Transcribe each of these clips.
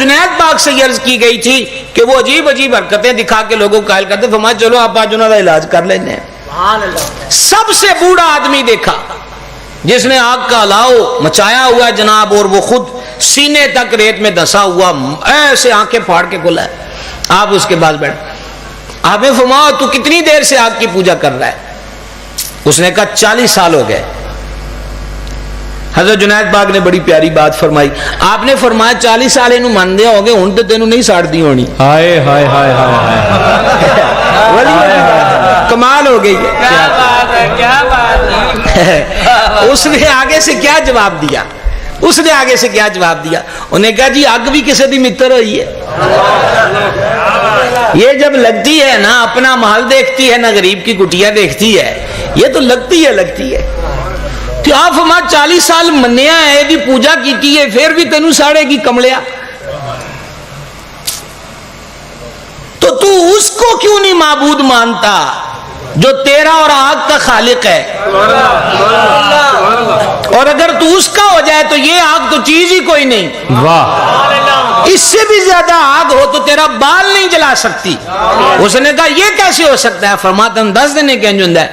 جنید پاک سے عرض کی گئی تھی کہ وہ عجیب عجیب حرکتیں دکھا کے لوگوں کو قائل کرتے، فرمایا چلو آپ آج انہوں کا علاج کر لینے ہیں۔ سب سے بوڑھا آدمی دیکھا جس نے آگ کا الاؤ مچایا ہوا ہے جناب، اور وہ خود سینے تک ریت میں دھسا ہوا، ایسے آنکھیں پھاڑ کے کھلا ہے۔ آپ اس کے پاس بیٹھ، آپ نے فرمایا تو کتنی دیر سے آگ کی پوجا کر رہا ہے؟ اس نے کہا 40 سال ہو گئے۔ حضرت جنید پاک نے بڑی پیاری بات فرمائی، آپ نے فرمایا 40 سال انہوں مان دیا ہو گئے، ہوں تو تینوں نہیں ساڑ دی ہونی۔ ہائے ہائے ہائے کمال ہو گئی کیا بات ہے، کیا بات ہے۔ اس نے آگے سے کیا جواب دیا؟ اس نے آگے سے کیا جواب دیا؟ انہیں کہا جی آگ بھی کسی دی متر ہوئی ہے، یہ جب لگتی ہے نا اپنا محل دیکھتی ہے نہ غریب کی کٹیا دیکھتی ہے، یہ تو لگتی ہے۔ تو آپ ہمارا 40 سال منیا ہے بھی پوجا کیتی ہے، پھر بھی تینوں ساڑے گی کملیا، تو اس کو کیوں نہیں معبود مانتا جو تیرا اور آگ کا خالق ہے؟ اور اگر تو اس کا ہو جائے تو یہ آگ تو چیز ہی کوئی نہیں، واہ، اس سے بھی زیادہ آگ ہو تو تیرا بال نہیں جلا سکتی۔ اس نے کہا یہ کیسے ہو سکتا ہے؟ فرماتا ہوں 10 دن کے انجن ہے۔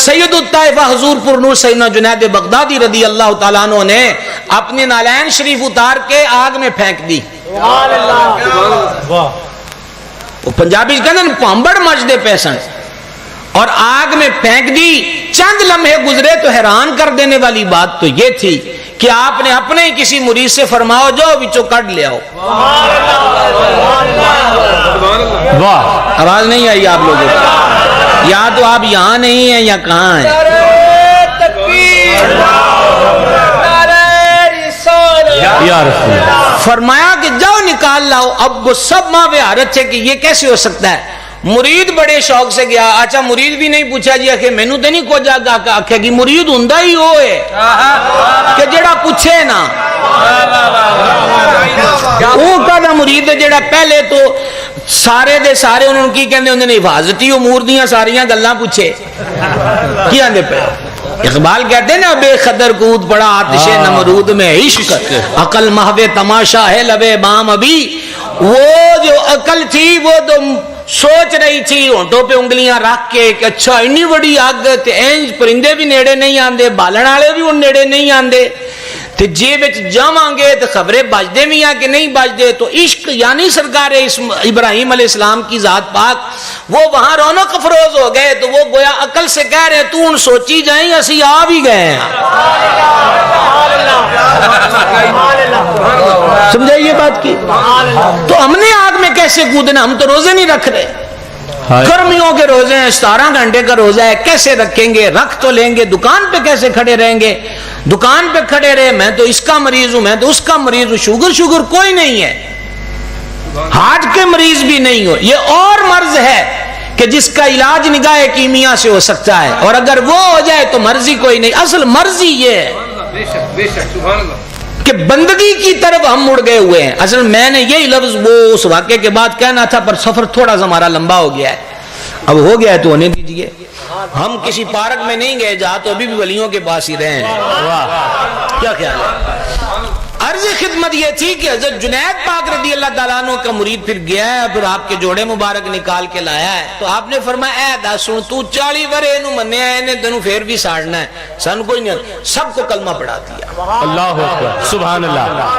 سید الطائفہ حضور پر نور سیدنا جنید بغدادی رضی اللہ تعالیٰ عنہ نے اپنی نالین شریف اتار کے آگ میں پھینک دی۔ وہ پنجابی کہتے ہیں پامبڑ مچ دے پیسن، اور آگ میں پھینک دی۔ چند لمحے گزرے تو حیران کر دینے والی بات تو یہ تھی کہ آپ نے اپنے ہی کسی مرید سے فرماؤ جو بچوں کٹ لے آؤ۔ واہ، آواز نہیں آئی آپ لوگوں کو؟ یا تو آپ یہاں نہیں ہیں یا کہاں ہیں؟ یا رسول اللہ، فرمایا کہ جاؤ نکال لاؤ۔ اب وہ سب ماں بے حیرت تھے کہ یہ کیسے ہو سکتا ہے؟ مرید بڑے شوق سے گیا، اچھا مرید بھی نہیں پوچھا جی کہ مینوں تے نہیں کو جاگا آکھے گی مرید ہوندا ہی وہ ہے کہ جڑا پوچھے نا، وہ کہدا مرید ہے جڑا پہلے تو سارے دے سارے انہوں کی کہندے ہوندے نے حفاظتی امور دیاں ساریاں گلاں پوچھے کی آندے پہ۔ اقبال کہتے ہیں نا بے قدر کود پڑا آتش نمرود میں عشق، عقل محو تماشا ہے لبے بام ابھی۔ وہ جو عقل تھی وہ تو سوچ رہی تھی ہونٹوں پہ انگلیاں رکھ کے کہ اچھا اتنی بڑی آگ تے اینج پرندے بھی نیڑے نہیں آندے، بالن والے بھی ان نیڑے نہیں آندے، تے جیب وچ جاواں گے تے خبریں بجدے بھی ہیں کہ نہیں بجدے۔ تو عشق یعنی سرکار ابراہیم علیہ السلام کی ذات پاک وہ وہاں رونق افروز ہو گئے، تو وہ گویا عقل سے کہہ رہے تو ان سوچی جائیں اسی آ بھی گئے ہیں۔ سمجھائیے بات کی؟ تو ہم نے آگ میں کیسے کودنا؟ ہم تو روزے نہیں رکھ رہے، گرمیوں کے روزے ہیں، 17 گھنٹے کا روزہ ہے، کیسے رکھیں گے؟ رکھ تو لیں گے، دکان پہ کیسے کھڑے رہیں گے؟ دکان پہ کھڑے رہے میں تو اس کا مریض ہوں، میں تو اس کا مریض ہوں، شوگر کوئی نہیں ہے، ہارٹ کے مریض بھی نہیں ہو، یہ اور مرض ہے کہ جس کا علاج نگاہ کیمیا سے ہو سکتا ہے، اور اگر وہ ہو جائے تو مرضی کوئی نہیں۔ اصل مرضی یہ ہے کہ بندگی کی طرف ہم مڑ گئے ہوئے ہیں۔ اصل میں نے یہی لفظ وہ اس واقعے کے بعد کہنا تھا، پر سفر تھوڑا سا ہمارا لمبا ہو گیا ہے، اب ہو گیا ہے تو ہونے دیجئے۔ ہم کسی پارک میں نہیں گئے جہاں تو ابھی بھی ولیوں کے پاس ہی رہے ہیں۔ کیا خیال ہے؟ عرض خدمت یہ تھی کہ حضرت جنید پاک رضی اللہ تعالیٰ عنہ کا مرید پھر گیا ہے، پھر آپ کے جوڑے مبارک نکال کے لایا ہے، تو آپ نے فرمایا اے داسوں تو 40 ورے انہوں منیا ہے، انہیں تنوں پھر بھی ساڑنا ہے، سن کوئی نہیں، سب کو کلمہ پڑھا دیا۔ اللہ اکبر، سبحان اللہ۔